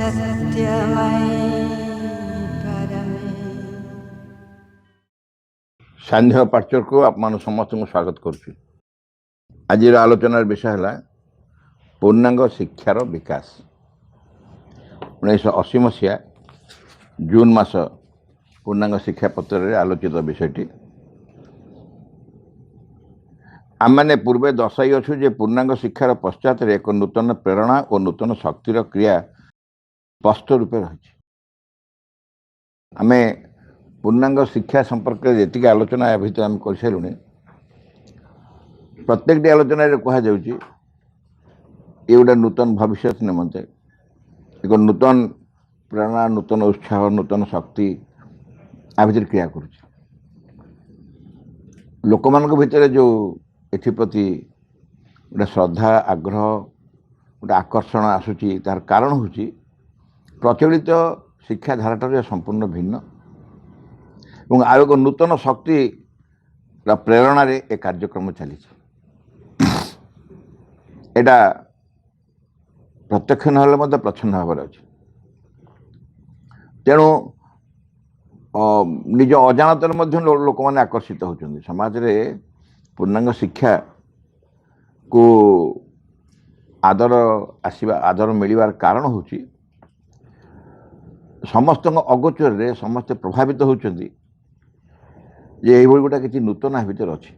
सत्यमयी परमे। सान्ध्य पार्चर को आप समस्त स्वागत करुच्ची। आज आलोचनार विषय है पूर्णांग शिक्षार विकास। 1980 मसीहा जून मास पूर्णांग शिक्षा पत्र आलोचित विषयटी। आम मैंने पूर्वे दर्शाई अच्छु जे पूर्णांग शिक्षार पश्चात एक नूतन प्रेरणा और नूतन शक्तिर क्रिया स्पष्ट रूपे रही। आम पूर्णांग शिक्षा संपर्क में जी आलोचना या भर आम कर सारूँ। प्रत्येक आलोचन कहुच्छी ये गोटे नूतन भविष्य निमंते एक नूतन प्रेरणा, नूतन उत्साह, नूतन शक्ति आ भर क्रिया कर लोक मान भर जो एप्रति गोटे श्रद्धा, आग्रह, गोटे आकर्षण आसूची तार कारण हूँ प्रचलित शिक्षा धाराटर संपूर्ण भिन्न और आ एक नूतन शक्ति प्रेरणा रे एक कार्यक्रम चली। एटा प्रत्यक्ष ना प्रच्छन्न भाव अच्छे। तेणु निज अजाणतर लोक मैंने आकर्षित होती समाज रे पूर्णांग शिक्षा को आदर आसवा आदर मिलवार कारण हूँ समस्त अगोचर रे समस्ते प्रभावित होती ये गोटा किसी नूतन भीतर अच्छी।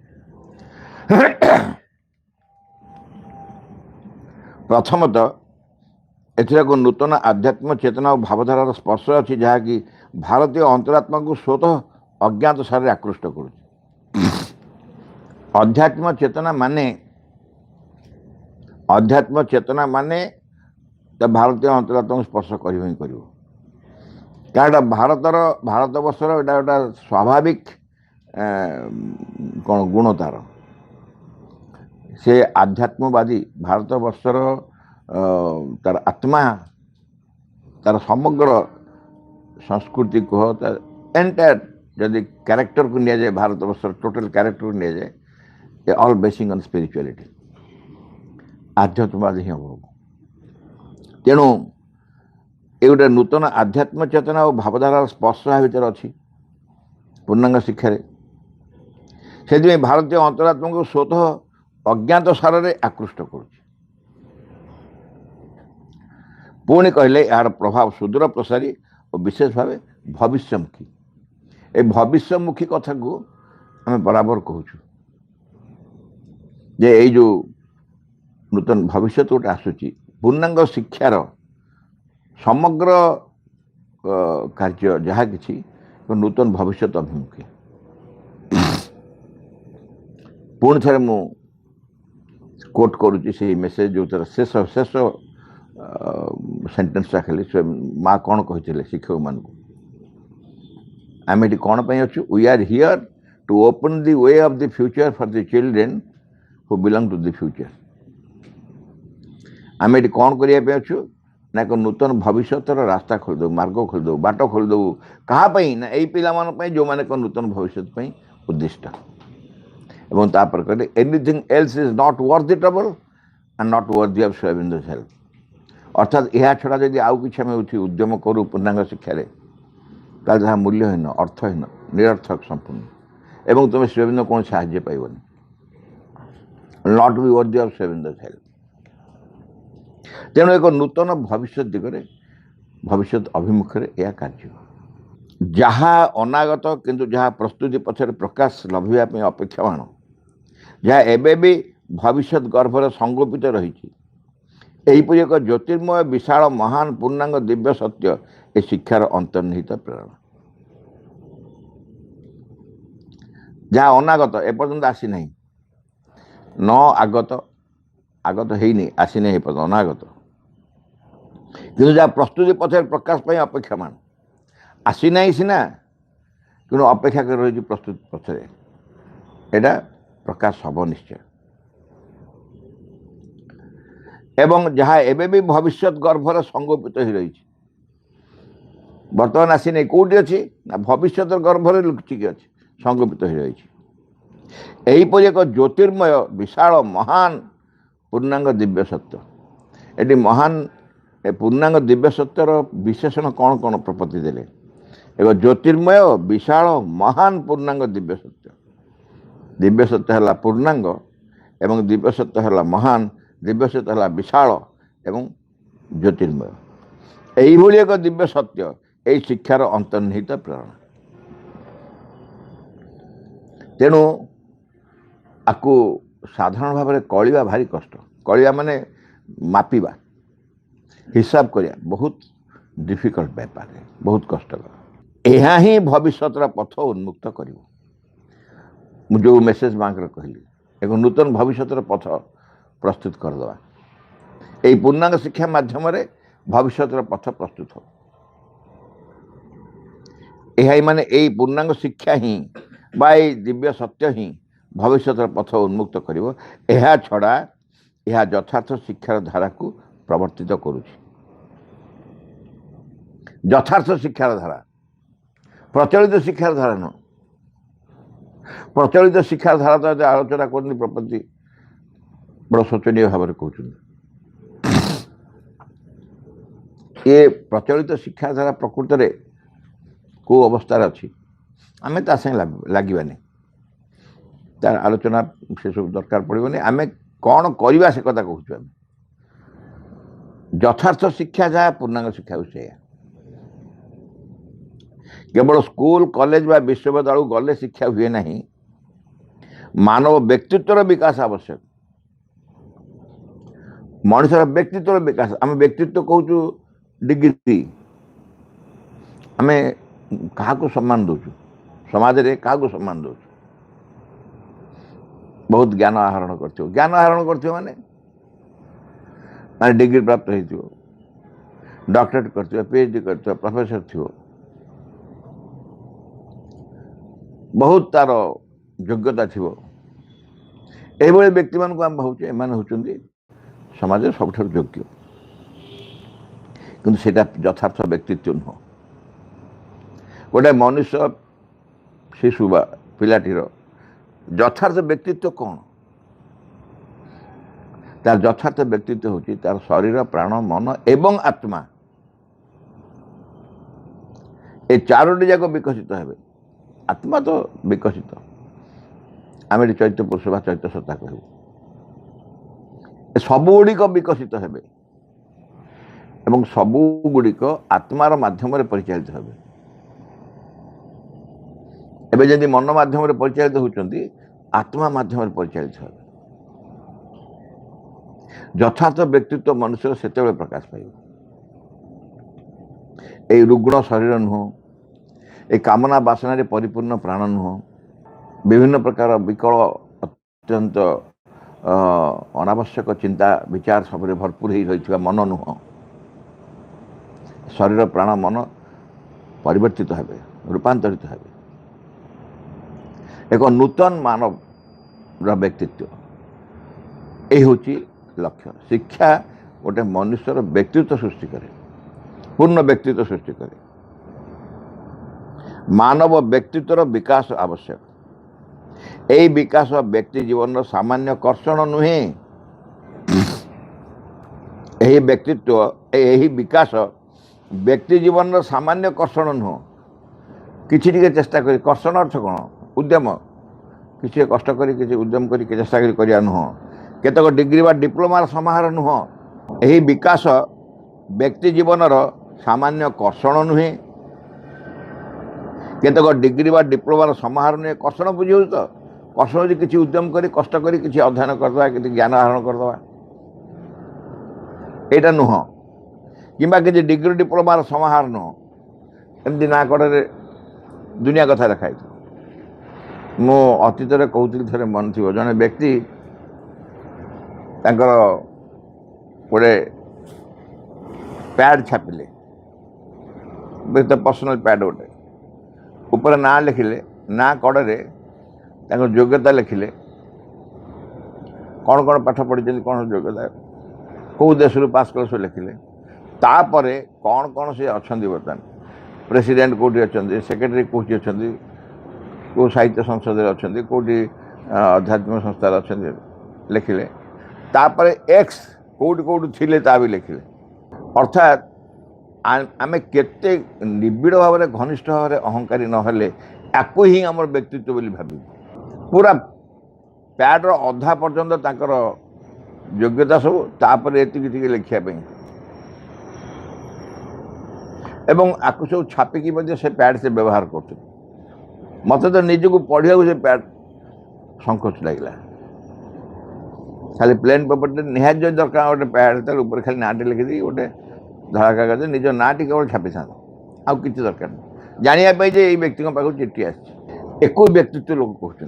प्रथमतः एक नूतन आध्यात्म चेतना और भावधारार स्पर्श अच्छी जहाँकि भारतीय अंतरात्मा को स्वतः अज्ञात सारे आकृष्ट कर। अध्यात्म चेतना माने तो भारतीय अंतरात्मा को स्पर्श कर क्या भारतवर्षर एटा गोटा स्वाभाविक कौन गुण तार से आध्यात्मवादी भारतवर्षर तार आत्मा तार समग्र संस्कृति को एंटायर जदि कैरेक्टर को निया जाए भारतवर्षर टोटल कैरेक्टर को निया जाए ये ऑल बेसिंग ऑन स्पिरिचुअलिटी आध्यात्मवादी ही हम। तेणु ये गोटे नूतन आध्यात्म चेतना और भावधारार स्पर्श भर अच्छी पूर्णांग शिक्षार से भारतीय अंतरात्मा को स्वतः अज्ञात सारे आकृष्ट कर। पुणी कहले यार प्रभाव सुदूर प्रसारी और विशेष भाव भविष्यमुखी। ए भविष्यमुखी कथा को आम बराबर कहूँ जे ये जो नूतन भविष्य गोटे आसूची पूर्णांग शिक्षार समग्र कार्य जहाँ कि नूतन भविष्य अभिमुखी। पुणी थे मु कोट करुच्ची से मेसेज जो तर शेष शेष सेंटेंसटा खाली माँ कौन कहते शिक्षक मान आम ये कौन अच्छु we are here to open the way of the future for the children who belong to the future. आम ये कौन करने अच्छु ना एक नूतन भविष्यर रास्ता खोलदे, मार्ग खोलदे, बाट खोलदे कहाँपाई ना यही पिला जो मैंने नूतन भविष्य उद्दिष्ट एवं तापर कहले anything else is not worth the trouble and not worth of Shri Aurobindo's help. अर्थात यह छड़ा जब आउ कि आम उद्यम करूँ पूर्णांग शिक्षार जहाँ मूल्यहीन, अर्थहीन, निरर्थक संपूर्ण एवं तुम श्री अरविंद कौन साहाय्य पाइबनी, not be worth of Shri Aurobindo's help. तेणु एक नूतन भविष्य दिगरे भविष्य अभिमुखे यह कार्य जहाँ अनागत किंतु जहाँ प्रस्तुति पछर प्रकाश लभ्यापी अपेक्षावान जहाँ एबे भी भविष्य गर्भर संगोपित रही यहीपरि एक ज्योतिर्मय विशाल महान पूर्णांग दिव्य सत्य ए शिक्षार अंतर्निहित प्रेरणा जहाँ अनागत एपर्यंत आसी नहीं न आगत आगत है आसी नहीं एपर्यंत अनागत किंतु जहाँ प्रस्तुति पछर प्रकाश पाई अपेक्षामान आसी नहीं सीना कि अपेक्षा कर रही प्रस्तुति पछरे एटा प्रकाश हम निश्चय एवं जहाँ एबे भी भविष्य गर्भर संगोपित हो रही बर्तमान आसी नहीं कौटी अच्छी ना भविष्य गर्भर लुचिकी अच्छी संगोपित हो रही यहीपरि एक ज्योतिर्मय विशाल महान पूर्णांग दिव्य सत्य। ये महान ए पूर्णांग दिव्य सत्यर विशेषण कौन कौन प्रपत्ति देले एक ज्योतिर्मय विशाल महान पूर्णांग दिव्य सत्य है पूर्णांग एवं दिव्य सत्य है महान दिव्य सत्य है विशाल एवं ज्योतिर्मय यही एक दिव्य सत्य यही शिक्षार अंतर्निहित प्रेरणा तेणु आपको साधारण भाव में कलिया भारी कष्ट कलिया माने मापिबा हिसाब करिया बहुत डिफिकल्ट व्यापार है बहुत कष्टकर यह ही भविष्य पथ उन्मुक्त कर जो मेसेज मांग कहली एक नूतन भविष्य पथ प्रस्तुत करदे यही पूर्णांग शिक्षा माध्यम भविष्य पथ प्रस्तुत हो यह माने यही पूर्णांग शिक्षा ही बाई दिव्य सत्य ही भविष्य पथ उन्मुक्त करिवो एहा छड़ा यह यथार्थ शिक्षार धारा को प्रवर्तित करुछि यथार्थ शिक्षार धारा प्रचलित शिक्षार धारा न प्रचलित शिक्षार धारा तो आलोचना करनी प्रपत्ति बड़ शोचनीय भाव में कहते ये प्रचलित शिक्षा धारा प्रकृत में को अवस्था अच्छी आम ता लगे तार आलोचना से सब दरकार पड़ोनी आम कौन करवा से कथा कहूँ आम यथार्थ शिक्षा जहाँ पूर्णांग शिक्षा से केवल स्कूल कॉलेज व विश्वविद्यालय गले शिक्षा हुए ना मानव व्यक्तित्वर विकास आवश्यक मनुष्यर व्यक्तित्वर विकास आम व्यक्तित्व कहूँ डिग्री आम क्या सम्मान दौचु समाज रे क्या सम्मान दौचु बहुत ज्ञान आहरण कर ज्ञान आहरण कर माने डिग्री प्राप्त हो डॉक्टरेट कर पीएचडी कर प्रोफेसर थी बहुत तार योग्यता थी यही व्यक्ति मान आम भावचे एम होती समाज सब योग्य किंतु सेटा यथार्थ व्यक्तित्व नुह गोटे मनुष्य शिशु बा पिलाटीर यथार्थ व्यक्तित्व कौन तार यथार्थ व्यक्तित्व होची तार शरीर प्राण मन एवं आत्मा ये चारोटी जाक विकसित है आत्मा तो विकसित आम चैत्य पुरुष बा चैत्य सत्ता कहू सबुगुड़िक विकसित हेबे एवं सबुगुड़िक आत्मार माध्यम परिचालित हेबे एबे जदि मन माध्यम परिचालित होती आत्मा माध्यम परिचालित हो यथार्थ व्यक्तित्व मनुष्य से प्रकाश पाइब ये रुग्ण शरीर नुह ये कामना बासना रे परिपूर्ण प्राण नुह विभिन्न प्रकार विकल अत्यंत अनावश्यक चिंता विचार सब भरपूर हो रही मन नुह शरीर प्राण मन परिवर्तित हेबे रूपांतरित हेबे एक नूतन मानव व्यक्तित्व यही हूँ लक्ष्य शिक्षा गोटे मनुष्यर व्यक्तित्व सृष्टि करे पूर्ण व्यक्तित्व सृष्टि करे मानव व्यक्तित्वर विकास आवश्यक यही विकास व्यक्ति जीवन सामान्य कर्षण नुहे यही व्यक्तित्व यही विकास व्यक्ति जीवन सामान्य कर्षण नुह किसी चेष्टा कर कर्षण अर्थ कौन उद्यम किसी कष्ट कर उद्यम कर चेष्टा कर नुह केतक डिग्री बा डिप्लोमार समाहार नुह यही विकास व्यक्ति जीवनर सामान्य कर्षण नुहे केतक डिग्री बा डिप्लोमार समाहार नुहे कर्षण बुझे तो कर्षण हो किसी उद्यम कर कष्ट कर किसी अध्ययन करदे कि ज्ञान आहरण करदे यहाँ नुह कि किसी डिग्री डिप्लोमार समाहार नुह एमती ना कड़े दुनिया कथा देखाई मु अतीत कहती थे मन थी जड़े व्यक्ति गोटे पैड छापिले पर्सनल पैड गोटे ऊपर ना लिखिले ना कड़े योग्यता लिखिले कौन कौन पाठ पढ़ी कौन योग्यता कौ देश पास कर सब लिखिले तापर कौन कौन से अच्छा बर्तमान प्रेसिडेंट कौटी अच्छा सेक्रेटरी कौटी अच्छा कौ साहित्य संसद अच्छा कौटी आध्यात्मिक संस्था अच्छा लिखिले तापर एक्स कौटी कौटी थिले ता भी लिखिले अर्थात आम केते निबिड़ भाव में घनिष्ठ भाव में अहंकारी नहेले याकू ही आम व्यक्तित्व बोली भावी पूरा पैड्र अधा पर्यंत ताकर योग्यता सब तापर एतिकी लिखापी एवं आकु सब छापिकी से पैड से व्यवहार कर मत तो निजक पढ़ा से पैड संकोच लगला खाली प्लेन पेपर निहात जो दरकार गोटे पैड ऊपर खाली नाटे लिखिदी गोटे धड़ा कागज निज नाटी केवल छापी था आउ कि दरकार नहीं जानापी ये व्यक्ति पाक चिठी एक व्यक्तित्व लोग कहते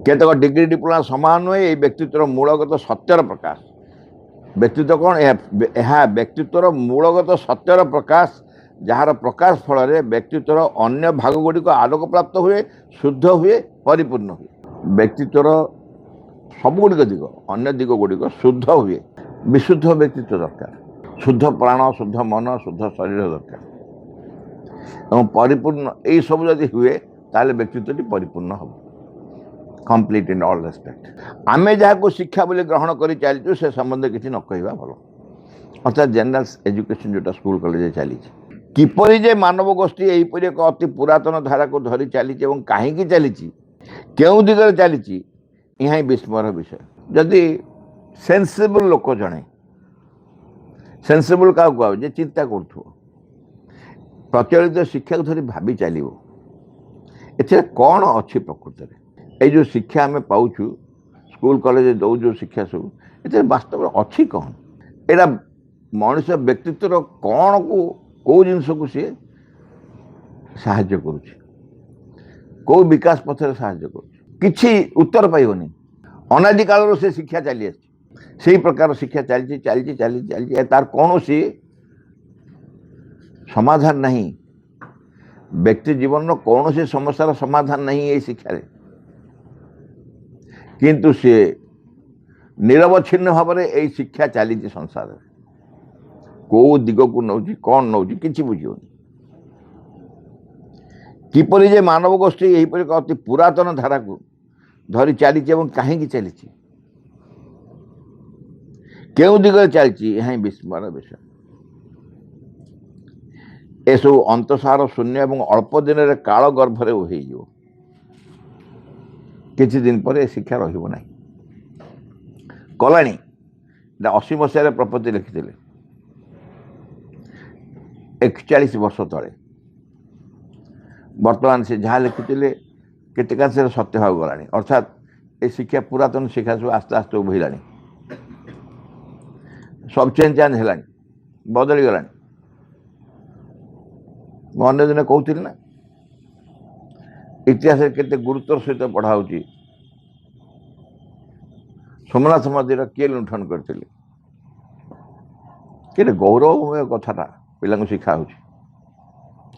केतक डिग्री डिप्लोमा समान नुहे ये व्यक्तित्व मूलगत सत्यर प्रकाश व्यक्तित्व कौन यह व्यक्तित्व मूलगत सत्यर प्रकाश जार प्रकाश फल व्यक्तित्व अन्य भाग गुड़िक आलोक प्राप्त हुए शुद्ध हुए परिपूर्ण हुए व्यक्तित्व सबुगुड़िक दिग अन्य दिग गुड़िक शुद्ध हुए विशुद्ध व्यक्तित्व दरकार शुद्ध प्राण शुद्ध मन शुद्ध शरीर दरकार परिपूर्ण यही सब जदि हुए ताले व्यक्तित्व परिपूर्ण हम कंप्लीट इन ऑल रेस्पेक्ट आम जहाँ शिक्षा बोली ग्रहण कर चलचु से संबंध किसी न कहवा भल अर्थात जनरल एजुकेशन जोटा स्कूल कॉलेज चली किपरि जे मानव गोष्ठी यहीपरि एक अति पुरातन धारा को धरी चली कहीं चली क्यों दिगरे चली यहाँ विस्मयर विषय जदि सेंसिबल लोक जड़े सेंसिबल क्या कह जे चिंता कर प्रचलित शिक्षा को धरी भावी चलो ए कौन अच्छी प्रकृत ये जो शिक्षा आम पाचु स्कूल कॉलेज दौ जो शिक्षा सब ये वास्तव अच्छी कौन एटा मनुष्य व्यक्तित्व कौन को कौ जिनस को सी साहाय्य करो विकास पथर साहाय्य कि उत्तर पाइबनी अनादि काल से शिक्षा चली से प्रकार शिक्षा चली चली चली चली तार कौन सी समाधान नहीं व्यक्ति जीवन कौन सी समस्यार समाधान नहीं ये शिक्षा किंतु सी निरवच्छिन्न भाव में यही शिक्षा चली संसार में कौ दिग को नौ कौन नौ कि बुझे किपरि जे मानव गोष्ठी यहीपरि अति पुरातन धारा को धरी चली कहीं चली क्यों दिगरे चली यहाँ विस्मयर विषय एसबू अंतसार शून्य और अल्प दिन में काल गर्भरे हो किछि दिन पर ए शिक्षा रहिबो नाही कलानी 80 मसीह प्रपत्ति लिखिते 41 वर्ष तले बर्तमान से जहाँ लिखुले केतेका से सत्य भाव गलानी अर्थात ये शिक्षा पुरातन शिक्षा सब आस्ते आस्ते उभैलानी सब चेंज चांज है बदली गलानी अन्य दिन कहती ना इतिहास केते गुरुत्वर सहित पढ़ाऊ सोमनाथ मंदिर किए लुंठन करते कि गौरवमय कथाटा पिला शिखा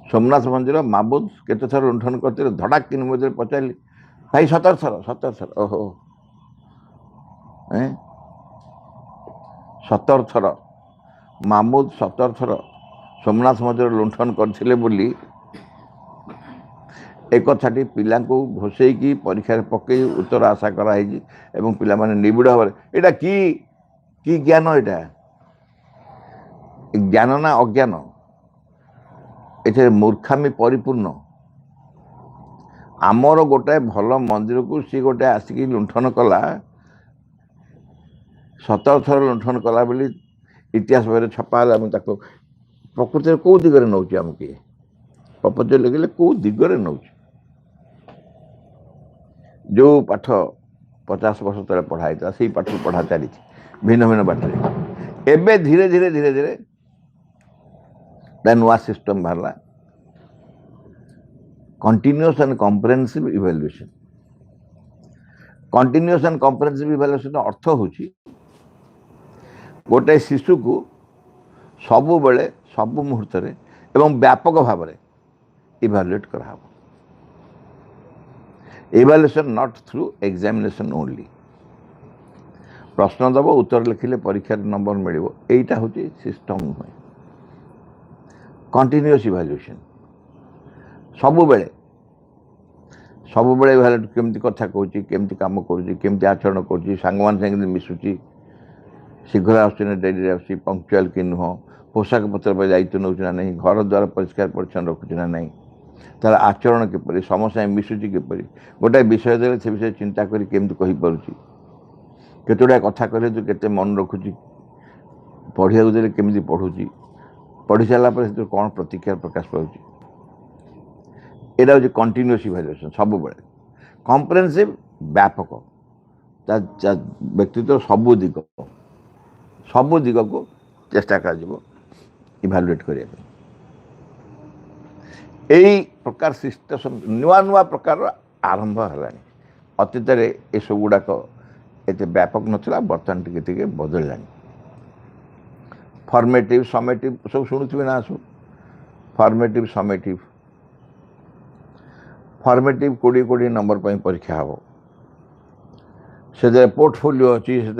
सोमनाथ मंदिर माबुद केते थर लुंठन करते धड़ाक किन मध्य पचारि भाई 17 थर ओहो 17 थर मामूद 17 थर सोमनाथ मंदिर लुंठन करथिले बोली एक कथाटी पिला घोषेकी परीक्षा पकई उत्तर आशा कराई एवं पिला माने निबिड़ भाव यहाँ कि ज्ञान यहाँ ज्ञान ना अज्ञान ये मूर्खामी परिपूर्ण आमर गोटाए भल मंदिर को सी गोटे आसिक लुंठन कला 17 थर लुंठन कला बोली इतिहास भाव छपा प्रकृति कौ दिगरे नौ आम किए प्रपंच लिखिले कौ दिगरे नौ जो पाठ 50 वर्ष तले पढ़ाई था से पाठ पढ़ा चली भिन्न भिन्न बाटे एबे धीरे धीरे धीरे धीरे नुआ सिस्टम बाहर continuous and comprehensive evaluation continuous and comprehensive evaluation अर्थ होची गोटे शिशु को सबु बेले सब मुहूर्त एवं व्यापक भाव में इवैल्यूएट करा evaluation not through examination only प्रश्न दब उत्तर लिखिले परीक्षा नंबर मिलिबो एटा होची सिस्टम नुहे कंटिन्यूअस इवैल्यूएशन सब बेले केमती कथा कहूँ केमती काम करुँची केमती आचरण करुँची सांग मान संगे मिशुची शीघ्र आसुना डेरी आस पंक्चुआल कि नुह पोशाक पत्र पर दायित्व नौ ना नहीं घर द्वार परिष्कार परिच्छन्न रखुच ना नहीं तार आचरण किपर समस्या मिशुची किपर गोटाए विषय देले से विषय चिंता करी केमती कहीपरुची केतोड़ा कथा कहले तू केते मन रखुची पढ़िया देले केमती पढ़ुची पढ़ी सारा पर कौन प्रतिक्रिया प्रकाश पाऊँ यहाँ हूँ कंटिन्यूअस इभालुएसन सब बेले कम्प्रेहेन्सिव व्यापक व्यक्तित्व सबू दिग को चेष्टा कर इभालुएट करने यही प्रकार सिस्टम नुआ नुआ प्रकार आरंभ है अतीत ये सब गुड़ाक एत व्यापक नाला बर्तमान टे बदल फॉर्मेटिव समेटिव सब शुणुवे ना सब फॉर्मेटिव समेटिव फॉर्मेटिव 20 नंबर पर परीक्षा हम से पोर्टफोलियो अच्छी से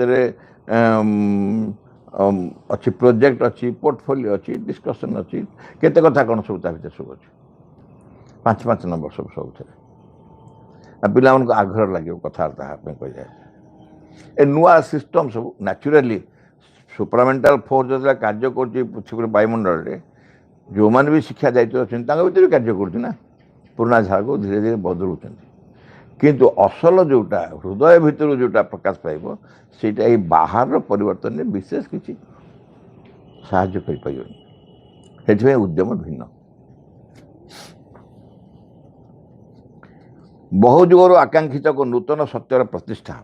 अच्छी प्रोजेक्ट अच्छी पोर्टफोलियो अच्छी डिस्कशन अच्छी केते कथा कौन सब भर सब अच्छे 5 नंबर सब सब पिला आग्रह लगे कथबार्ता कह जाए ए नुआ सिस्टम सब नेचुराली सुपरामेंटाल फोर्स जो कार्य कर पृथ्वी वायुमंडल में जो मैंने भी शिक्षा दायित्व अच्छे भर कार्य कर पुराना झाड़ को धीरे धीरे बदलुं किंतु असल जोटा हृदय भितर जोटा प्रकाश पाइब सेटा ये बाहर परिवर्तन में विशेष किसी साहाय्य कर उद्यम भिन्न बहु जुगर आकांक्षित को नूतन सत्यर प्रतिष्ठा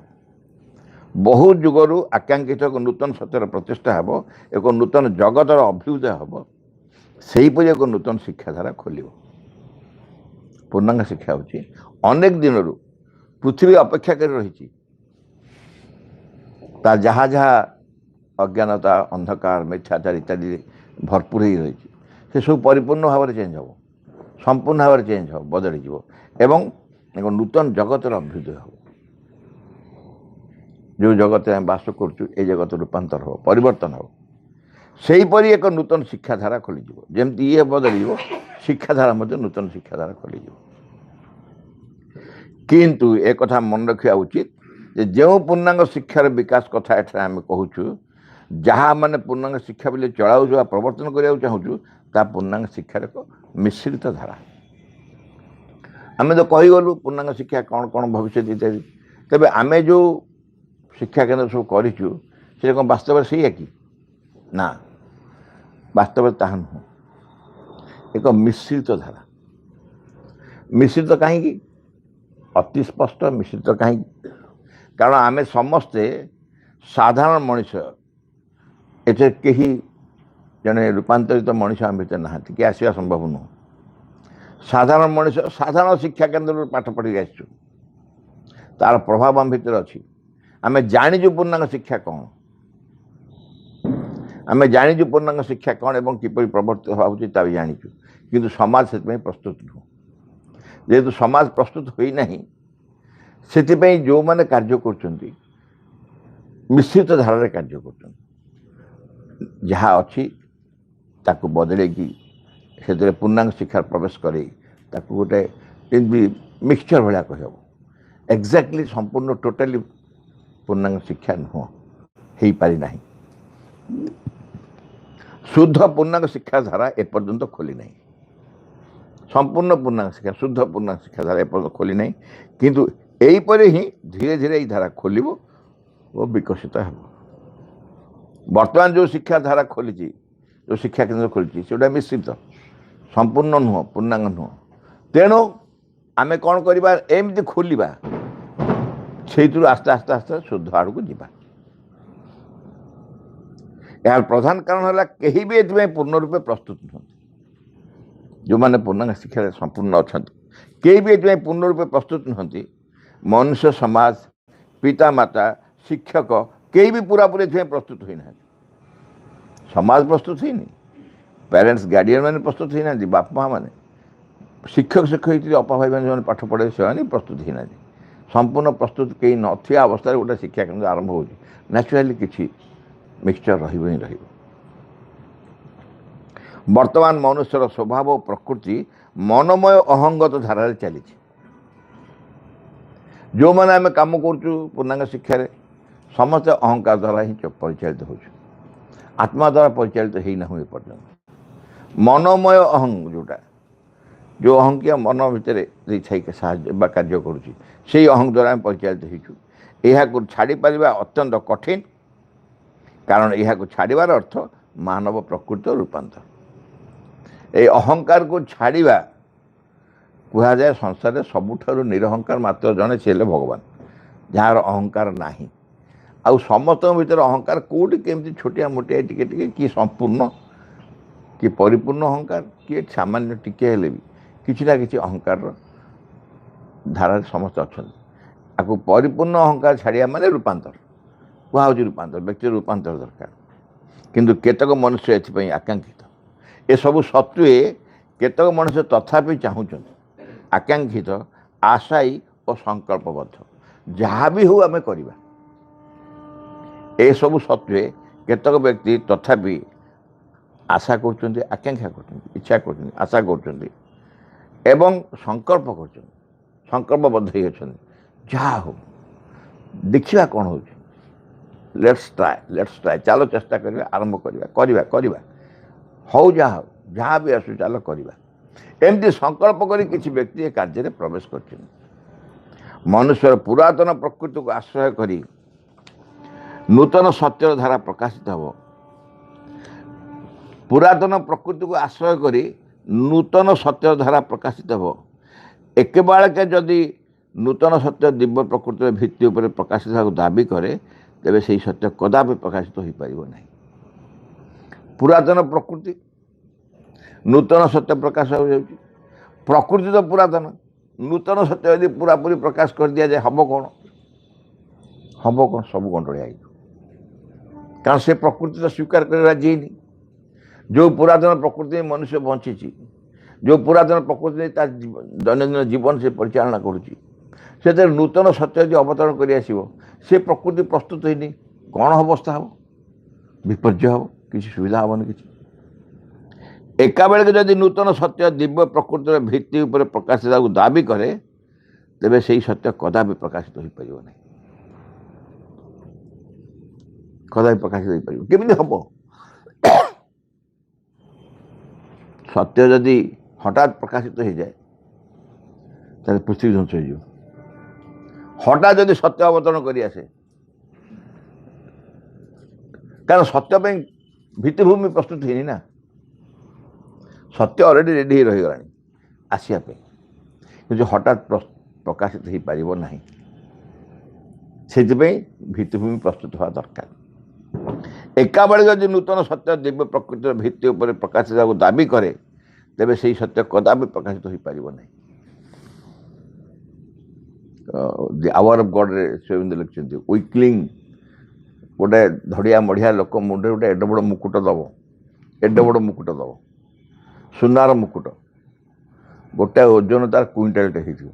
बहु जुगर आकांक्षित को नूतन सत्यर प्रतिष्ठा हम एक नूतन जगतर अभ्युदय हम से एक नूतन शिक्षाधारा खोल पूर्णांग शिक्षा होची अनेक दिन पृथ्वी अपेक्षा कर रही जहाँ जहाँ अज्ञानता अंधकार मिथ्याचार इत्यादि भरपूर ही रही से सब परिपूर्ण भाव में चेंज हम संपूर्ण भाव में चेंज हम बदल एवं एक नूतन जगतर अभ्युदय हम जो जगत में बास कर जगत रूपांतर हो परिवर्तन हो सेहीपरि एक नूतन शिक्षाधारा खोल जमती ये बदल शिक्षाधारा नूतन शिक्षाधारा खोल किंतु एक कथा मन रखा उचित जो पूर्णांग शिक्षार विकास कथा एठार आम कहूँ जहाँ मैंने पूर्णांग शिक्षा बोले चलाऊ प्रवर्तन करने चाहूँ ता पूर्णांग शिक्षार एक मिश्रित धारा आम तो कहीगलु पूर्णांग शिक्षा कौन कौन भविष्य इत्यादि तेज आम जो शिक्षा केन्द्र सब करूँ से कौन वास्तव से कि ना वास्तव ताहा नुह एक मिश्रित धारा मिश्रित कहीं अति स्पष्ट मिश्रित कहीं कारण आम समस्ते साधारण मनीष एथे कहीं जड़े रूपांतरित मनीष आम भर ना कि आसवा संभव नुह साधारण मनीष साधारण शिक्षा केन्द्र पाठ पढ़ी आसचु तार प्रभाव आम भर अच्छी आम जाणीचु पूर्णांग शिक्षा कौन आम जाणीचु पूर्णांग शिक्षा कौन एवं किपर प्रवर्तित होती जाणीचु किंतु समाज से प्रस्तुत नुह जेहेतु समाज प्रस्तुत होना से जो मैंने कार्य कर मिश्रित धारा कार्य कर जहाँ अच्छी ताकू बदले से पूर्णांग शिक्षा प्रवेश करे गोटे मिक्सचर भाया कह एक्जाक्टली संपूर्ण टोटाली पूर्णांग शिक्षा नुह हो पारि ना शुद्ध पूर्णांग शिक्षा धारा एपर्यंत खोली ना संपूर्ण पूर्णांग शिक्षा शुद्ध पूर्णांग शिक्षा धारा एपर्यंत खोली ना किंतु यहीपरि ही धीरे धीरे ये धारा खोल विकसित हो बर्तमान जो शिक्षा धारा खोली जो शिक्षा केन्द्र खोली से मिश्रित संपूर्ण नुह पूर्णांग नुह तेणु आम कौन करवा एमती खोलिबा से आस्ते आस्ते आस्ते शुद्ध आड़ को जीवा यार प्रधान कारण है कहीं भी ये पूर्ण रूपे प्रस्तुत नुह जो मैंने पूर्णांग शिक्षा संपूर्ण अच्छा कहीं भी ये पूर्ण रूपे प्रस्तुत नुहति मनुष्य समाज पिता माता शिक्षक कहीं भी पूरा पूरी प्रस्तुत होना समाज प्रस्तुत ही नहीं पेरेंट्स गार्डियन मैंने प्रस्तुत ही ना बाप माँ मैंने शिक्षक शिक्षयित्री अपा भाई मैंने पाठ पढ़े से प्रस्तुत ही ना संपूर्ण प्रस्तुत कहीं नथिया अवस्था गोटे शिक्षा केन्द्र आरंभ हो नेचुराली किसी मिक्सचर रही वर्तमान मनुष्यर स्वभाव और प्रकृति मनमय अहंगत धारा चली जो मैंने आम कम कर पूर्णांग शिक्षा समस्त अहंकार द्वारा ही परिचालित हो, आत्मा द्वारा परिचालित ही ना हुए पर्यंत मनोमय अहं जोटा जो अहं कि मन भितर कार्य करुँच अहं द्वारा परिचालित हो, यह छाड़ी पारिबा अत्यंत कठिन, कारण यह छाड़ार अर्थ मानव प्रकृति रूपांतर। ये अहंकार को छाड़ा कह जाए संसार सबुठारु निरहंकार मात्र जड़े से भगवान, जार अहंकार नाही। आउ समस्त भीतर अहंकार कौटी केमती छोटिया मोटिया टिके कि संपूर्ण कि परिपूर्ण अहंकार कि सामान्य टिके हेले भी किसी ना किसी अहंकार धारा समस्त अच्छा। आपको परिपूर्ण अहंकार छाड़िया माने रूपांतर कह रूपांतर, व्यक्ति रूपांतर दरकार। किंतु केतक मनुष्य एथि आकांक्षित, ए सबु सत्वे केतक मनुष्य तथापि चाहूँ आकांक्षित, आशायी और संकल्पबद्ध जहाँ भी हो आम करवा। ए सबु सत्वे केतक व्यक्ति तथापि आशा कर, आकांक्षा कर, इच्छा कर, आशा कर एवं संकल्प कर, संकल्पबद्ध ही अच्छा। जहाँ हो देखा कौन हो, लेट्स ट्राए चलो चेष्टा करवा, आरंभ करवा हो जहाँ भी आसु चलो करवा। एमती संकल्प करी किसी व्यक्ति कार्य प्रवेश कर मनुष्य पुरातन प्रकृति को आश्रय करी नूतन सत्यर धारा प्रकाशित हो। पुरातन प्रकृति को आश्रय करी नूतन सत्यर धारा प्रकाशित हो। एक बालके जदि नूतन सत्य दिव्य प्रकृतिर भित्ति उपर प्रकाशित दाबी करे तेबे से सत्य कदापि प्रकाशित हो पार नहीं। पुरातन प्रकृति नूतन सत्य प्रकाश हो जाए, प्रकृति तो पुरातन, नूतन सत्य यदि पूरापूरी प्रकाश कर दिया जाए हम कौन, सब गंडोलिया कारण से प्रकृति तो स्वीकार कर राजी नहीं। जो पुरातन प्रकृति में मनुष्य बंची, जो पुरातन प्रकृति दैनंदिन जीवन से परिचालना करुच्ची, से नूतन सत्य यदि अवतरण कर से प्रकृति प्रस्तुत ही नहीं, कौन अवस्था हम, विपर्य हम, किसी सुविधा हेनी। कि एका बेले जदि नूतन सत्य दिव्य प्रकृतिर भित्ति उपर प्रकाशित दाबी करे तेबे से सत्य कदापि प्रकाशित हो पार नहीं, कदापि प्रकाशित हो पार केमिति हम। सत्य जदि हठात प्रकाशित हो जाए ताले पृथ्वी ध्वंस हो, हठात जदि सत्य अवतरण कर आसे, कारण सत्य भित्तिभूमि प्रस्तुत है ना, सत्य ऑलरेडी रेडी रहीगला आसिया कि हठात प्रकाशित हो पार नहीं, से भित्तिभूमि प्रस्तुत हवा दरकार। एका बेले जदि नूतन सत्य दिव्य प्रकृतिर भित्ति उपर प्रकाशित दाबी करे तेबे से सत्य कदापि प्रकाशित हो पार नहीं। दि आवर ऑफ गॉड रे सेविंद लिखते वीकलिंग गोटे धड़िया मढ़िया लोक मुंडे गोटे एड बड़ मुकुट दब, एड बड़ मुकुट दब, सुनार मुकुट, गोटे ओजन तार क्विंटालटे हो।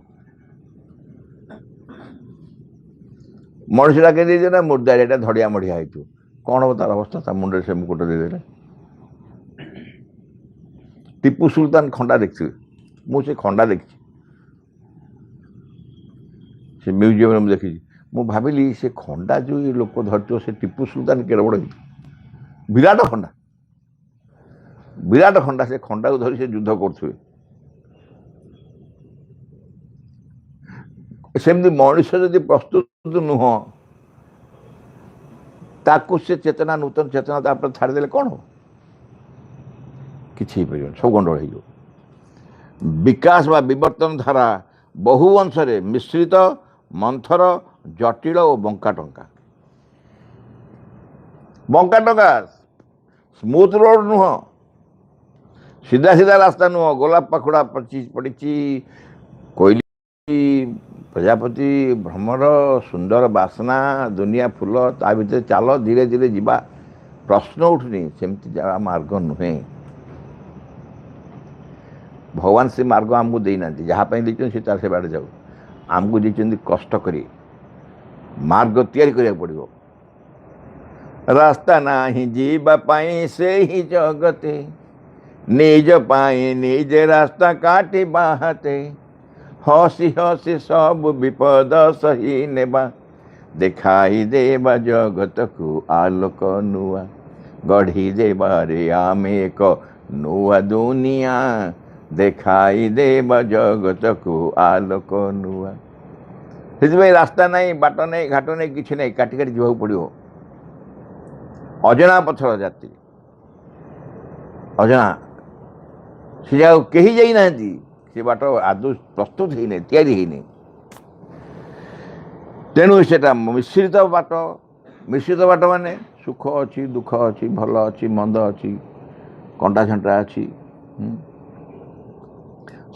मनुष्य डाके दे ना मुर्दारिया धड़िया मढ़िया हो, कौन हम तार अवस्था, ता मुंडे से मुकुट देदे। टीपू सुल्तान खंडा देखिए, मुझे खंडा देखी से म्यूजियम में देखी, मु भाविली से खंडा जो ये लोक धरत से टीपू सुल्तान केड़ बड़ विराट खंडा, विराट खंडा, से खंडा को धरी से युद्ध करुवे। सेमती मनुष्य जदि प्रस्तुत नुह ताकू से चेतना नूतन चेतना तापर छाड़देले कौन हो, किसी सब गंडोल हो। विकास व विवर्तन धारा बहु अंश मिश्रित, मंथर, जटिल और बंका टंका। बंका टंका स्मूथ रोड नुह, सीधा सीधा रास्ता नुह, गोलाप पाखुड़ा पड़ी, कोयली, प्रजापति, भ्रमर, सुंदर बासना, दुनिया फूल, ता भीतर चाल धीरे धीरे जीवा, प्रश्न उठुनी सेमती जा मार्ग नुहे। भगवान से मार्ग आमको देना, जहाँ देखते से तार से बाड़े जाऊ, आमको देखते कष्ट करी मार्ग तैयारी करिया पड़िबो। रास्ता नाही जीवा पाई से ही जगते, निज पाई निज रास्ता काटी बाहते, हसी हसी सब विपद सही नेबा, देखाई देवा जगत को आलोक नुआ गढ़ी देवारे आमे एक नुआ दुनिया देखाई देवा जगत को आलोक नुआ से रास्ता नहीं बाट नहीं घाट नहीं किसी नहीं काटी काटी जावाक पड़ो अजना पथर जाति अजना से जगह कहीं जाइना से बाट आदौ प्रस्तुत ही नहीं तैयारी ही नहीं तेणु से मिश्रित बाट माने सुख अच्छी दुख अच्छी भल अच्छी मंद अच्छी कंटा झंटा अच्छी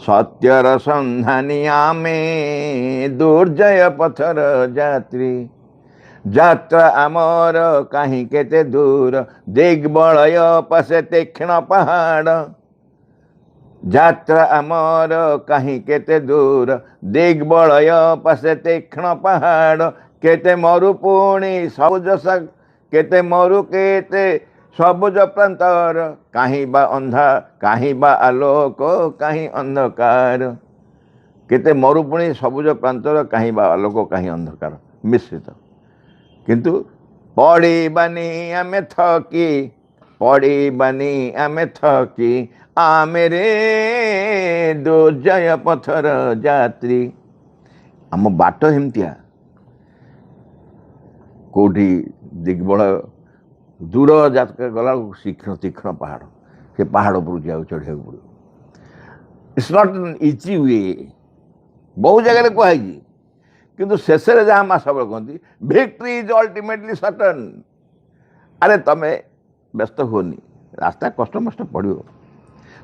सत्यर संधानी आमे दुर्जय पथर यात्री यात्रा आमर कहीं केते दूर दिग्बलय पसे तीक्ष्ण पहाड़ यात्रा आमर कहीं केते दूर दिग्बलय पसे तीक्ष्ण पहाड़ केते मरु पुणी सबुज केते मरु केते सबुज प्रांतर कहीं बा अंधा कहीं बा आलोक कहीं अंधकार केते मरुपुणी सबुज प्रांतर कहीं बा आलोक कहीं अंधकार मिश्रित किंतु पड़ीबानी आमे थकी पड़ीबानी आमे थकी आमे रे दुर्जय पथर यात्री आम बाट एमतिया कोठी दिग्बल दूर जातका गला तीक्ष्ण तीक्ष्ण पहाड़ से पहाड़ पर जाओ चढ़िया पड़ो इट्स नॉट इजी वे बहुत जगह कहुई किंतु शेष जहाँ माँ सब कहती विक्ट्री इज अल्टिमेटली सर्टन अरे तमें व्यस्त हुनी रास्ता कष्ट मस्ट पड़ो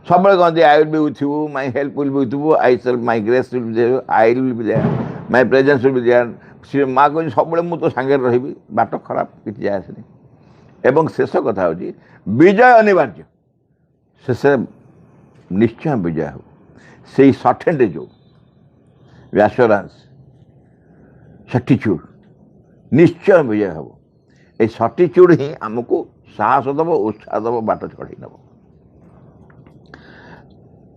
सब कहते I will be with you my help will be with you I sell my grace will be there I will be there my presence will be there सी माँ कह सब मु तो सांगे रही बाट खराब किसी जाए आसनी एवं शेष कथा हूँ विजय अनिवार्य शेष निश्चय विजय हो से सर्टेनिटी जो एश्योरेंस सर्टिट्यूड निश्चय विजय हम ये सर्टिट्यूड ही आमको साहस दब उत्साह दब बाट चढ़ई नब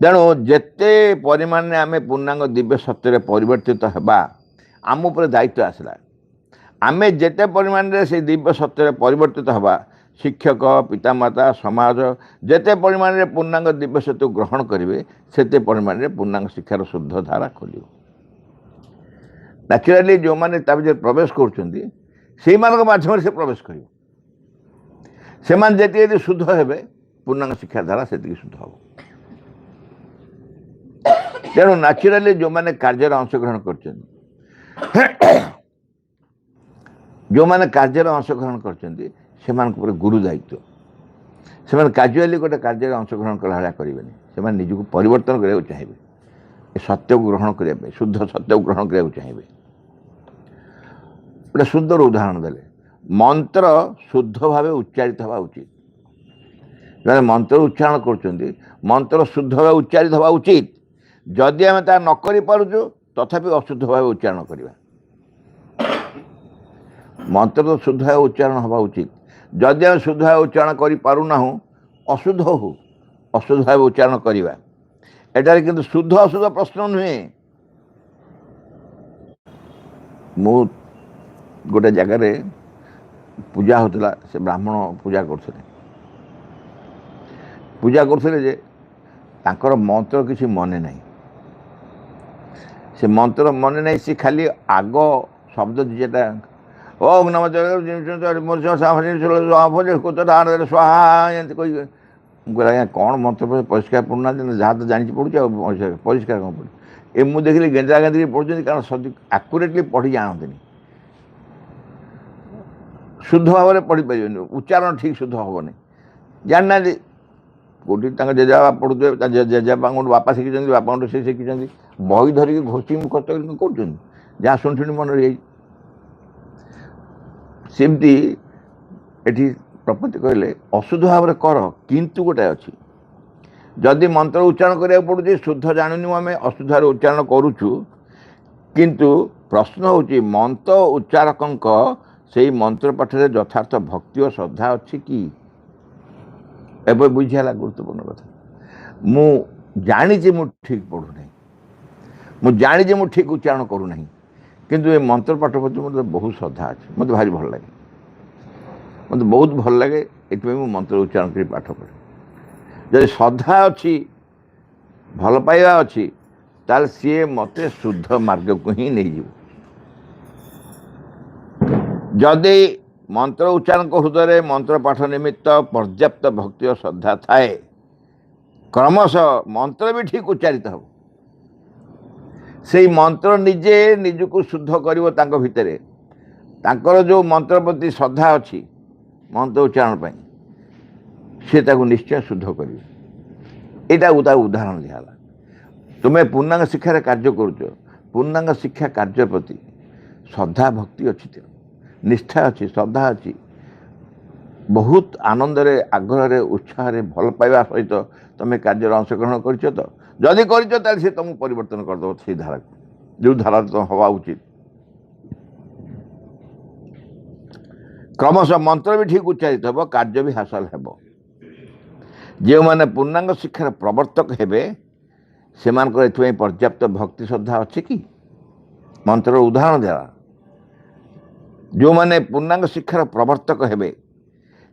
तेणु जेते परिमाण में आम पूर्णांग दिव्य सत्य परिवर्तित होगा आम उपर दायित्व आसला आमे जेते परिमाण रे से दिव्य सत्य परिवर्तित होगा शिक्षक पितामाता समाज जेते परिमाण रे पूर्णांग दिव्य सत्य ग्रहण करेंगे सेते परिमाण रे पूर्णांग शिक्षार शुद्ध धारा खोल नेचुराली जो मैंने प्रवेश कर माध्यम से प्रवेश कर शुद्ध हे पूर्णांग शिक्षा धारा से शुद्ध हम तेणु नेचुराली जो मैंने कार्य अंशग्रहण कर जो मैंने कार्य अंशग्रहण कर गुरु दायित्व से काजुआली गोटे कार्य अंशग्रहण कला भाया करेंगे से निजक परिवर्तन करने चाहिए सत्य को ग्रहण करने शुद्ध सत्य को ग्रहण करने चाहिए गोटे सुंदर उदाहरण देले मंत्र शुद्ध भाव उच्चारित हवा उचित जो मंत्र उच्चारण कर मंत्र शुद्ध भाव उच्चारित हवा उचित जदि आम ता न करूँ तथापि अशुद्ध भाव उच्चारण करवा मंत्र तो शुद्ध भाव उच्चारण हवा उचित जदि आम शुद्ध भाव उच्चारण करूना अशुद्ध हो अशुद्ध भाव उच्चारण करवा एटार किंतु शुद्ध अशुद्ध प्रश्न नुहे मु गोटे जगार पूजा होता से ब्राह्मण पूजा करते जे तांकर मंत्र किसी मने नहीं से मंत्र मने नहीं सी खाली आग शब्द जेटा ओम नमः स्वाहा कौन मंत्र परिष्कार पढ़ुना जहाँ तो जानी पढ़ुचे परिष्कार कौन पढ़े मुझे देखिए गेंदा गेंदी पढ़ुं कारण आक्यूरेटली पढ़ी जानते शुद्ध भाव में पढ़ी पारे उच्चारण ठीक शुद्ध हेनी जानना कौटी जेजेबा पढ़ुए जेजेबा बापा शिखी बापा से शिखी बही धरिकी घोषी मुखस्त कर जहाँ शुणी शुणी मन रही सेमती एटी प्रपत्ति कहले अशुद्ध भाव में कर किंतु गोटे अच्छी जदि मंत्र उच्चारण करा पड़े शुद्ध जानूनी आम अशुद्ध भाव उच्चारण करुचु किंतु प्रश्न होची मंत्र उच्चारक से मंत्र पाठ में यथार्थ भक्ति और श्रद्धा अच्छी कि एवं बुझीला गुरुत्वपूर्ण कथा मु जानी मु ठीक पढ़ू ना मु जानी मु ठीक उच्चारण करू ना କିନ୍ତୁ ଏ ମନ୍ତ୍ର ପାଠ ପ୍ରତି ମୋତେ ବହୁତ ଶ୍ରଦ୍ଧା ଅଛି, ମୋତେ ଭାରି ଭଲ ଲାଗେ, ମୋତେ ବହୁତ ଭଲ ଲାଗେ। ଏଥିପାଇଁ ମୁଁ ମନ୍ତ୍ର ଉଚ୍ଚାରଣ କରି ପାଠ ପଢ଼େ। ଯଦି ଶ୍ରଦ୍ଧା ଅଛି, ଭଲ ପାଇବା ଅଛି, ତାହେଲେ ସିଏ ମୋତେ ଶୁଦ୍ଧ ମାର୍ଗକୁ ହିଁ ନେଇଯିବ। ଯଦି ମନ୍ତ୍ର ଉଚ୍ଚାରଣଙ୍କ ହୃଦୟରେ ମନ୍ତ୍ର ପାଠ ନିମିତ୍ତ ପର୍ଯ୍ୟାପ୍ତ ଭକ୍ତି ଓ ଶ୍ରଦ୍ଧା ଥାଏ, କ୍ରମଶଃ ମନ୍ତ୍ର ବି ଠିକ୍ ଉଚ୍ଚାରିତ ହେବ। ସେଇ ମନ୍ତ୍ର ନିଜେ ନିଜକୁ ଶୁଦ୍ଧ କରିବ। ତାଙ୍କ ଭିତରେ ତାଙ୍କର ଯେଉଁ ମନ୍ତ୍ର ପ୍ରତି ଶ୍ରଦ୍ଧା ଅଛି ମନ୍ତ୍ର ଉଚ୍ଚାରଣ ପାଇଁ, ସେ ତାକୁ ନିଶ୍ଚୟ ଶୁଦ୍ଧ କରିବେ। ଏଇଟାକୁ ତାକୁ ଉଦାହରଣ ଦିଆହେଲା। ତୁମେ ପୂର୍ଣ୍ଣାଙ୍ଗ ଶିକ୍ଷାରେ କାର୍ଯ୍ୟ କରୁଛ, ପୂର୍ଣ୍ଣାଙ୍ଗ ଶିକ୍ଷା କାର୍ଯ୍ୟ ପ୍ରତି ଶ୍ରଦ୍ଧା ଭକ୍ତି ଅଛି, ନିଷ୍ଠା ଅଛି, ଶ୍ରଦ୍ଧା ଅଛି, ବହୁତ ଆନନ୍ଦରେ, ଆଗ୍ରହରେ, ଉତ୍ସାହରେ, ଭଲ ପାଇବା ସହିତ ତୁମେ କାର୍ଯ୍ୟରେ ଅଂଶଗ୍ରହଣ କରିଛ ତ? ଯଦି କରିଛ ତାହେଲେ ସେ ତୁମକୁ ପରିବର୍ତ୍ତନ କରିଦେବ ସେଇ ଧାରାକୁ, ଯେଉଁ ଧାରାରେ ତୁମ ହେବା ଉଚିତ। କ୍ରମଶଃ ମନ୍ତ୍ର ବି ଠିକ୍ ଉଚ୍ଚାରିତ ହେବ, କାର୍ଯ୍ୟ ବି ହାସଲ ହେବ। ଯେଉଁମାନେ ପୂର୍ଣ୍ଣାଙ୍ଗ ଶିକ୍ଷାର ପ୍ରବର୍ତ୍ତକ ହେବେ ସେମାନଙ୍କର ଏଥିପାଇଁ ପର୍ଯ୍ୟାପ୍ତ ଭକ୍ତି ଶ୍ରଦ୍ଧା ଅଛି କି? ମନ୍ତ୍ରର ଉଦାହରଣ ଦେଲା। ଯେଉଁମାନେ ପୂର୍ଣ୍ଣାଙ୍ଗ ଶିକ୍ଷାର ପ୍ରବର୍ତ୍ତକ ହେବେ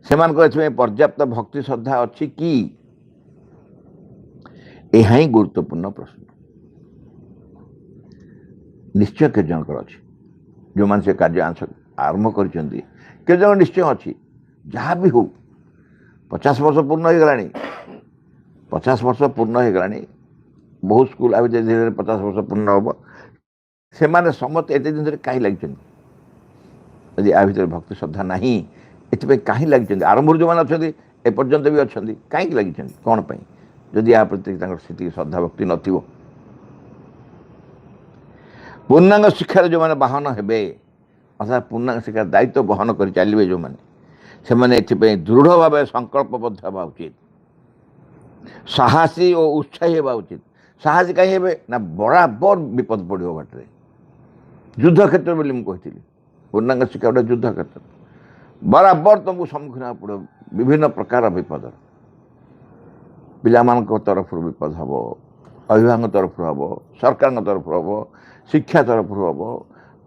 ସେମାନଙ୍କର ଏଥିପାଇଁ ପର୍ଯ୍ୟାପ୍ତ ଭକ୍ତି ଶ୍ରଦ୍ଧା ଅଛି କି? ଏହା ହିଁ ଗୁରୁତ୍ୱପୂର୍ଣ୍ଣ ପ୍ରଶ୍ନ। ନିଶ୍ଚୟ କେତେ ଜଣଙ୍କର ଅଛି, ଯେଉଁମାନେ ସେ କାର୍ଯ୍ୟ ଆରମ୍ଭ କରିଛନ୍ତି, କେତେ ଜଣ ନିଶ୍ଚୟ ଅଛି। ଯାହା ବି ହଉ, 50 ବର୍ଷ ପୂର୍ଣ୍ଣ ହୋଇଗଲାଣି, 50 ବର୍ଷ ପୂର୍ଣ୍ଣ ହୋଇଗଲାଣି, ବହୁତ ସ୍କୁଲ ଆଉ ଧୀରେ ଧୀରେ 50 ବର୍ଷ ପୂର୍ଣ୍ଣ ହେବ। ସେମାନେ ସମସ୍ତେ ଏତେ ଜିନିଷରେ କାହିଁ ଲାଗିଛନ୍ତି? ଯଦି ଆ ଭିତରେ ଭକ୍ତି ଶ୍ରଦ୍ଧା ନାହିଁ, ଏଥିପାଇଁ କାହିଁ ଲାଗିଛନ୍ତି? ଆରମ୍ଭରୁ ଯେଉଁମାନେ ଅଛନ୍ତି ଏପର୍ଯ୍ୟନ୍ତ ବି ଅଛନ୍ତି, କାହିଁକି ଲାଗିଛନ୍ତି? କ'ଣ ପାଇଁ? ଯଦି ୟା ପ୍ରତି ତାଙ୍କର ସେତିକି ଶ୍ରଦ୍ଧା ଭକ୍ତି ନଥିବ। ପୂର୍ଣ୍ଣାଙ୍ଗ ଶିକ୍ଷାରେ ଯେଉଁମାନେ ବାହନ ହେବେ, ଅର୍ଥାତ୍ ପୂର୍ଣ୍ଣାଙ୍ଗ ଶିକ୍ଷାର ଦାୟିତ୍ୱ ବହନ କରି ଚାଲିବେ ଯେଉଁମାନେ, ସେମାନେ ଏଥିପାଇଁ ଦୃଢ଼ ଭାବେ ସଂକଳ୍ପବଦ୍ଧ ହେବା ଉଚିତ, ସାହସୀ ଓ ଉତ୍ସାହୀ ହେବା ଉଚିତ। ସାହସୀ କାହିଁ ହେବେ ନା, ବରାବର ବିପଦ ପଡ଼ିବ ବାଟରେ। ଯୁଦ୍ଧ କ୍ଷେତ୍ର ବୋଲି ମୁଁ କହିଥିଲି, ପୂର୍ଣ୍ଣାଙ୍ଗ ଶିକ୍ଷା ଗୋଟେ ଯୁଦ୍ଧ କ୍ଷେତ୍ର। ବରାବର ତୁମକୁ ସମ୍ମୁଖୀନ ହେବାକୁ ପଡ଼ିବ ବିଭିନ୍ନ ପ୍ରକାର ବିପଦ। ପିଲାମାନଙ୍କ ତରଫରୁ ବିପଦ ହେବ, ଅଭିଭାବକଙ୍କ ତରଫରୁ ହେବ, ସରକାରଙ୍କ ତରଫରୁ ହେବ, ଶିକ୍ଷା ତରଫରୁ ହେବ,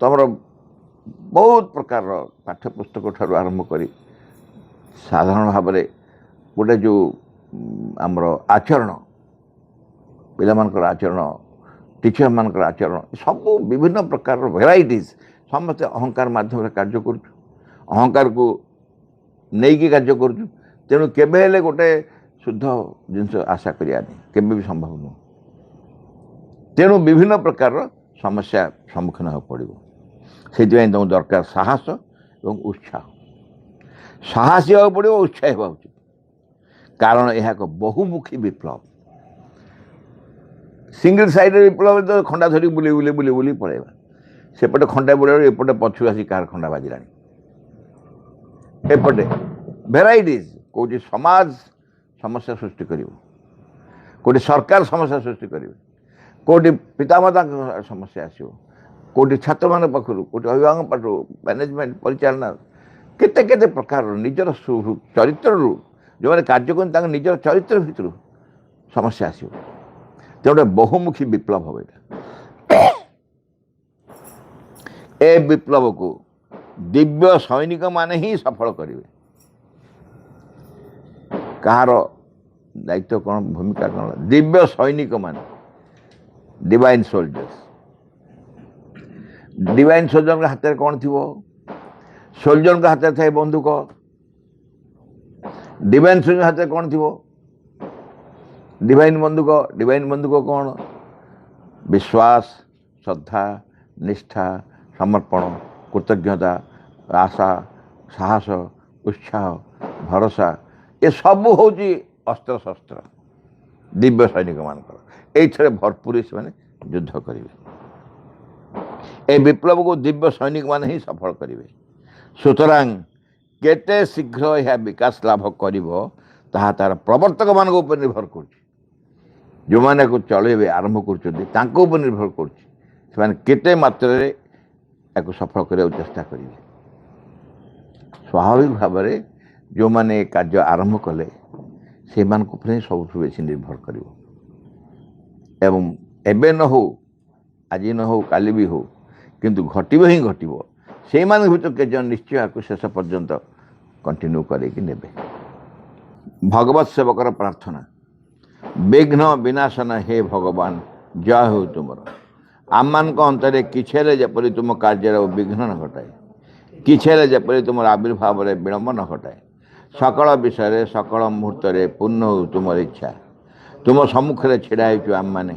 ତୁମର ବହୁତ ପ୍ରକାରର ପାଠ୍ୟପୁସ୍ତକ ଠାରୁ ଆରମ୍ଭ କରି ସାଧାରଣ ଭାବରେ ଗୋଟେ ଯେଉଁ ଆମର ଆଚରଣ, ପିଲାମାନଙ୍କର ଆଚରଣ, ଟିଚରମାନଙ୍କର ଆଚରଣ, ସବୁ ବିଭିନ୍ନ ପ୍ରକାରର ଭେରାଇଟିଜ୍। ସମସ୍ତେ ଅହଙ୍କାର ମାଧ୍ୟମରେ କାର୍ଯ୍ୟ କରୁଛୁ, ଅହଙ୍କାରକୁ ନେଇକି କାର୍ଯ୍ୟ କରୁଛୁ। ତେଣୁ କେବେ ହେଲେ ଗୋଟେ ଶୁଦ୍ଧ ଜିନିଷ ଆଶା କରିବା ନାହିଁ, କେବେ ବି ସମ୍ଭବ ନୁହେଁ। ତେଣୁ ବିଭିନ୍ନ ପ୍ରକାରର ସମସ୍ୟା ସମ୍ମୁଖୀନ ହେବାକୁ ପଡ଼ିବ। ସେଥିପାଇଁ ତୁମକୁ ଦରକାର ସାହସ ଏବଂ ଉତ୍ସାହ। ସାହସୀ ହେବାକୁ ପଡ଼ିବ, ଉତ୍ସାହ ହେବା ଉଚିତ, କାରଣ ଏହା ଏକ ବହୁମୁଖୀ ବିପ୍ଳବ। ସିଙ୍ଗଲ ସାଇଡ଼୍ରେ ବିପ୍ଳବ ତ ଖଣ୍ଡା ଧରି ବୁଲି ବୁଲି ବୁଲି ବୁଲି ପଳାଇବା, ସେପଟେ ଖଣ୍ଡା ବୁଲିବାରୁ ଏପଟେ ପଛକୁ ଆସି କାହାର ଖଣ୍ଡା ବାଜିଲାଣି। ଏପଟେ ଭେରାଇଟିଜ୍, କେଉଁଠି ସମାଜ ସମସ୍ୟା ସୃଷ୍ଟି କରିବ, କେଉଁଠି ସରକାର ସମସ୍ୟା ସୃଷ୍ଟି କରିବେ, କେଉଁଠି ପିତାମାତାଙ୍କ ସମସ୍ୟା ଆସିବ, କେଉଁଠି ଛାତ୍ରମାନଙ୍କ ପାଖରୁ, କେଉଁଠି ଅଭିଭାବକଙ୍କ ପାଖରୁ, ମ୍ୟାନେଜମେଣ୍ଟ ପରିଚାଳନା, କେତେ କେତେ ପ୍ରକାରର ନିଜର ଚରିତ୍ରରୁ ଯେଉଁମାନେ କାର୍ଯ୍ୟ କରନ୍ତି ତାଙ୍କ ନିଜର ଚରିତ୍ର ଭିତରୁ ସମସ୍ୟା ଆସିବ। ତେଣୁ ଗୋଟେ ବହୁମୁଖୀ ବିପ୍ଳବ ହେବ ଏଇଟା। ଏ ବିପ୍ଳବକୁ ଦିବ୍ୟ ସୈନିକମାନେ ହିଁ ସଫଳ କରିବେ। କାହାର ଦାୟିତ୍ୱ କ'ଣ, ଭୂମିକା କ'ଣ? ଦିବ୍ୟ ସୈନିକମାନେ, ଡିଭାଇନ୍ ସୋଲଜର୍ସ। ଡିଭାଇନ୍ ସୋଲଜରଙ୍କ ହାତରେ କ'ଣ ଥିବ? ସୋଲଜରଙ୍କ ହାତରେ ଥାଏ ବନ୍ଧୁକ। ଡିଭାଇନ୍ ସୋଲଜର ହାତରେ କ'ଣ ଥିବ? ଡିଭାଇନ୍ ବନ୍ଧୁକ। ଡିଭାଇନ୍ ବନ୍ଧୁକ କ'ଣ? ବିଶ୍ୱାସ, ଶ୍ରଦ୍ଧା, ନିଷ୍ଠା, ସମର୍ପଣ, କୃତଜ୍ଞତା, ଆଶା, ସାହସ, ଉତ୍ସାହ, ଭରସା, ଏସବୁ ହେଉଛି ଅସ୍ତ୍ରଶସ୍ତ୍ର ଦିବ୍ୟ ସୈନିକମାନଙ୍କର। ଏଇଥିରେ ଭରପୁର ସେମାନେ ଯୁଦ୍ଧ କରିବେ। ଏ ବିପ୍ଳବକୁ ଦିବ୍ୟ ସୈନିକମାନେ ହିଁ ସଫଳ କରିବେ। ସୁତରାଂ କେତେ ଶୀଘ୍ର ଏହା ବିକାଶ ଲାଭ କରିବ ତାହା ତା'ର ପ୍ରବର୍ତ୍ତକମାନଙ୍କ ଉପରେ ନିର୍ଭର କରୁଛି। ଯେଉଁମାନେ ଏହାକୁ ଚଳାଇବେ, ଆରମ୍ଭ କରୁଛନ୍ତି, ତାଙ୍କ ଉପରେ ନିର୍ଭର କରୁଛି ସେମାନେ କେତେ ମାତ୍ରାରେ ଏହାକୁ ସଫଳ କରିବାକୁ ଚେଷ୍ଟା କରିବେ। ସ୍ୱାଭାବିକ ଭାବରେ ଯେଉଁମାନେ ଏ କାର୍ଯ୍ୟ ଆରମ୍ଭ କଲେ ସେମାନଙ୍କ ଉପରେ ହିଁ ସବୁଠୁ ବେଶୀ ନିର୍ଭର କରିବ। ଏବଂ ଏବେ ନ ହେଉ, ଆଜି ନ ହେଉ, କାଲି ବି ହେଉ, किंतु घटिब ही घटिब से भर के जन निश्चय आपको शेष पर्यंत कंटिन्यू करके नेबे। भगवत सेवकर प्रार्थना। विघ्न विनाशन हे भगवान जय हो तुमर। आम मान अंतरे किछे जपरी तुम कार्य विघ्न न घटाए, किछे जपरी तुम आविर्भाव विलंब न घटाए। सकल विषय सकल मुहूर्त पूर्ण हो तुम इच्छा। तुम सम्मुखें छिड़ा आम मैंने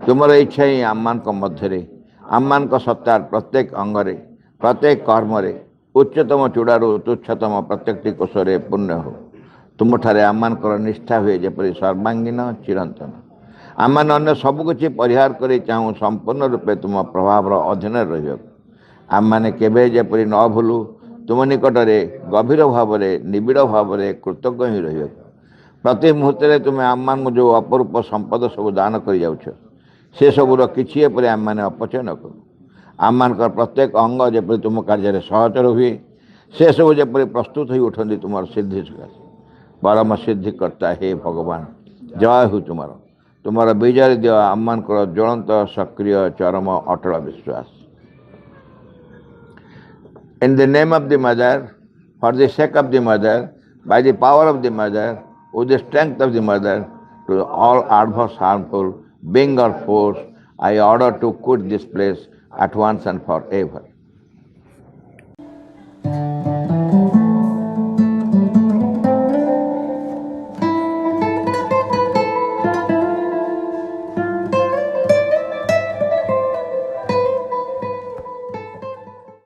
तुम इच्छा ही आम मान मध्य आम मान सत्तार प्रत्येक अंगरे प्रत्येक कर्म उच्चतम चूड़ारू तुच्छतम प्रत्येक कोशरे पुण्य हो। तुम ठारे आम मान निष्ठा हुए जपरी सर्वांगीन चिरंतन। आम मैंने अन्य सबकि परिहार कर चाहूँ संपूर्ण रूपे तुम प्रभाव अधीन रही। आम मैंने केवे जपरी न भूलु तुम निकट में गभीर भाव निबिड़ भाव कृतज्ञ ही रही। प्रति मुहूर्त तुम्हें आम मान जो अपरूप संपद सब दान कर जाउछ से सबूर किसी आम मैंने अपचय न करूँ। आम मान प्रत्येक अंग जपरी तुम कार्य सहचर हुए से सब जपरी प्रस्तुत हो उठती तुम सिद्धि सकाशे। परम सिद्धि करता हे भगवान जय हो तुमार। तुमार विजय दियो आम मान ज्वलंत सक्रिय चरम अटल विश्वास। In the name of the mother, for the sake of the mother, by the power of the mother, with the strength of the mother, to all adverse, harmful being or force, I order to quit this place at once and forever.